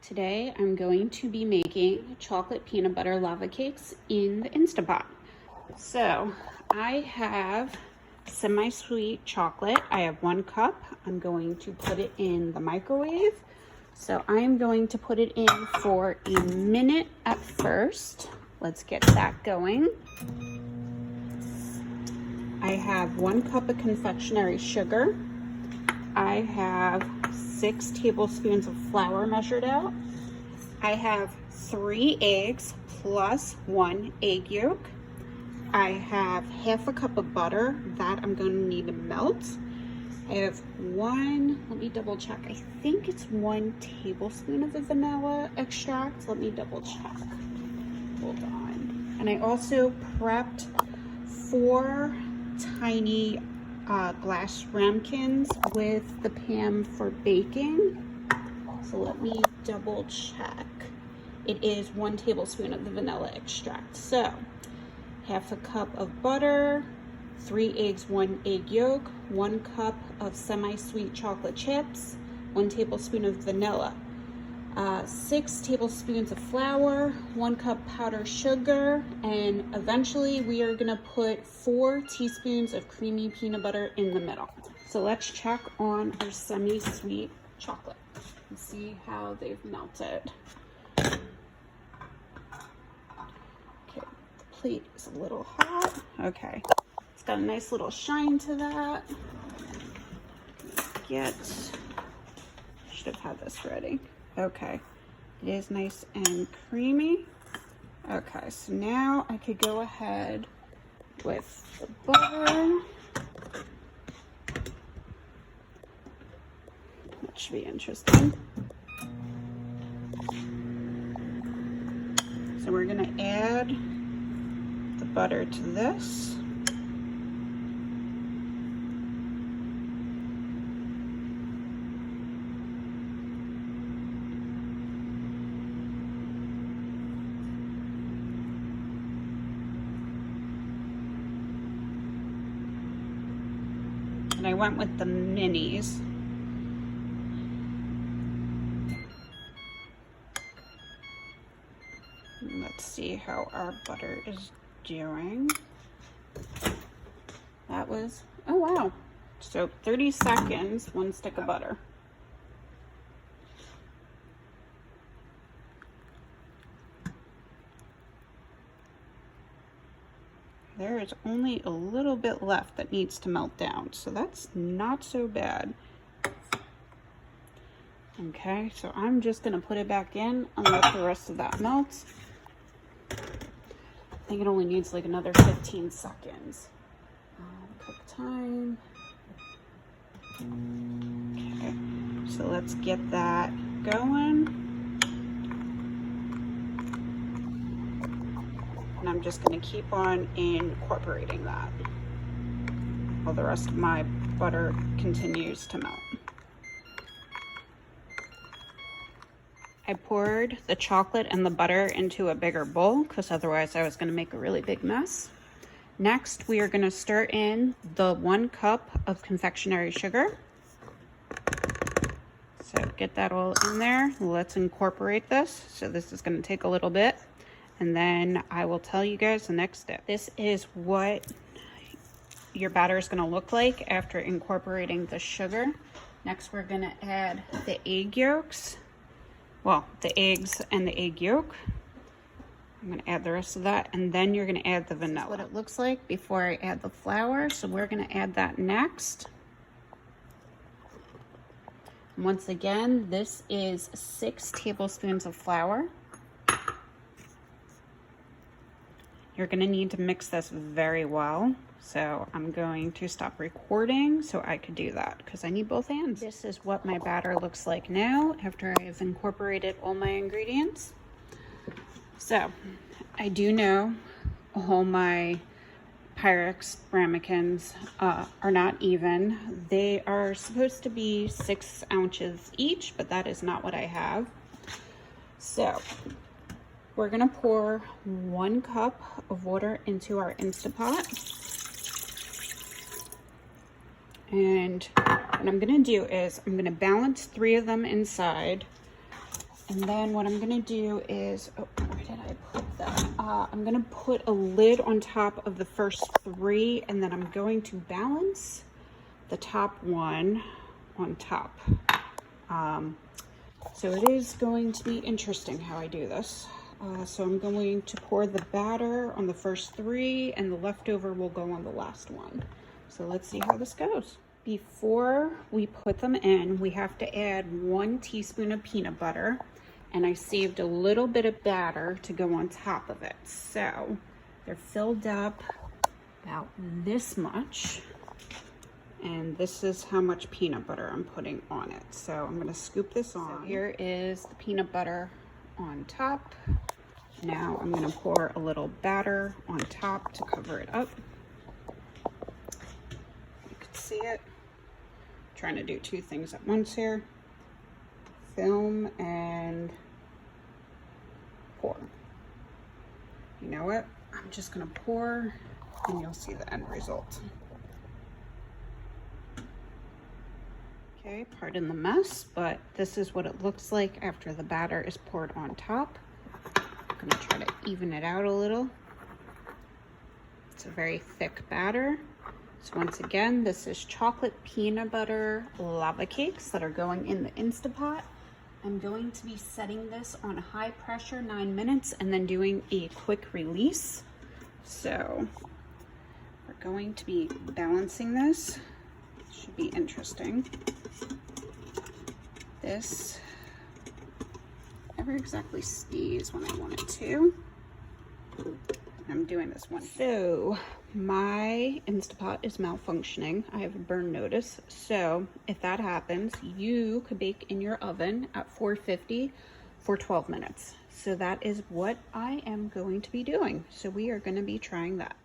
Today I'm going to be making chocolate peanut butter lava cakes in the Instant Pot. So I have semi-sweet chocolate. I have 1 cup. I'm going to put it in the microwave. So I'm going to put it in for a minute at first. Let's get that going. I have 1 cup of confectionery sugar. I have 6 tablespoons of flour measured out. I have 3 eggs plus 1 egg yolk. I have half a cup of butter that I'm going to need to melt. I have let me double check. I think it's 1 tablespoon of the vanilla extract. Let me double check. Hold on. And I also prepped 4 tiny glass ramekins with the pan for baking. So let me double check. It is 1 tablespoon of the vanilla extract. So half a cup of butter, 3 eggs, 1 egg yolk, 1 cup of semi-sweet chocolate chips, 1 tablespoon of vanilla, 6 tablespoons of flour, 1 cup powdered sugar, and eventually we are gonna put 4 teaspoons of creamy peanut butter in the middle. So let's check on our semi-sweet chocolate and see how they've melted. Okay, the plate is a little hot. Okay, it's got a nice little shine to that. Should have had this ready. Okay, it is nice and creamy. Okay, so now I could go ahead with the butter. That should be interesting. So we're gonna add the butter to this. And I went with the minis. Let's see how our butter is doing. That was, oh wow. So 30 seconds, 1 stick of butter. There is only a little bit left that needs to melt down, so that's not so bad. Okay, so I'm just gonna put it back in and let the rest of that melt. I think it only needs like another 15 seconds. Cook time. Okay, so let's get that going. And I'm just going to keep on incorporating that while the rest of my butter continues to melt. I poured the chocolate and the butter into a bigger bowl because otherwise I was going to make a really big mess. Next, we are going to stir in the 1 cup of confectionery sugar. So get that all in there. Let's incorporate this. So this is going to take a little bit. And then I will tell you guys the next step. This is what your batter is going to look like after incorporating the sugar. Next, we're going to add the egg yolks. Well, the eggs and the egg yolk. I'm going to add the rest of that, and then you're going to add the vanilla. That's what it looks like before I add the flour, so we're going to add that next. And once again, this is 6 tablespoons of flour. You're going to need to mix this very well. So I'm going to stop recording so I could do that because I need both hands. This is what my batter looks like now after I've incorporated all my ingredients. So I do know all my Pyrex ramekins are not even. They are supposed to be 6 ounces each, but that is not what I have. So we're gonna pour 1 cup of water into our Instant Pot. And what I'm gonna do is I'm gonna balance 3 of them inside And then what I'm gonna do is, oh, where did I put that? I'm gonna put a lid on top of the first 3, and then I'm going to balance the top one on top. So it is going to be interesting how I do this. So I'm going to pour the batter on the first 3, and the leftover will go on the last one. So let's see how this goes. Before we put them in, we have to add 1 teaspoon of peanut butter, and I saved a little bit of batter to go on top of it. So they're filled up about this much, and this is how much peanut butter I'm putting on it. So I'm gonna scoop this on. So here is the peanut butter on top. Now I'm gonna pour a little batter on top to cover it up. You can see it. I'm trying to do 2 things at once here. Film and pour. You know what? I'm just gonna pour and you'll see the end result. Okay, pardon the mess, but this is what it looks like after the batter is poured on top. I'm gonna try to even it out a little. It's a very thick batter. So once again, this is chocolate peanut butter lava cakes that are going in the Instapot. I'm going to be setting this on high pressure 9 minutes and then doing a quick release. So we're going to be balancing this. Should be interesting. This never exactly stays when I want it to. I'm doing this one. So my Instapot is malfunctioning. I have a burn notice. So if that happens, you could bake in your oven at 450 for 12 minutes. So that is what I am going to be doing. So we are going to be trying that.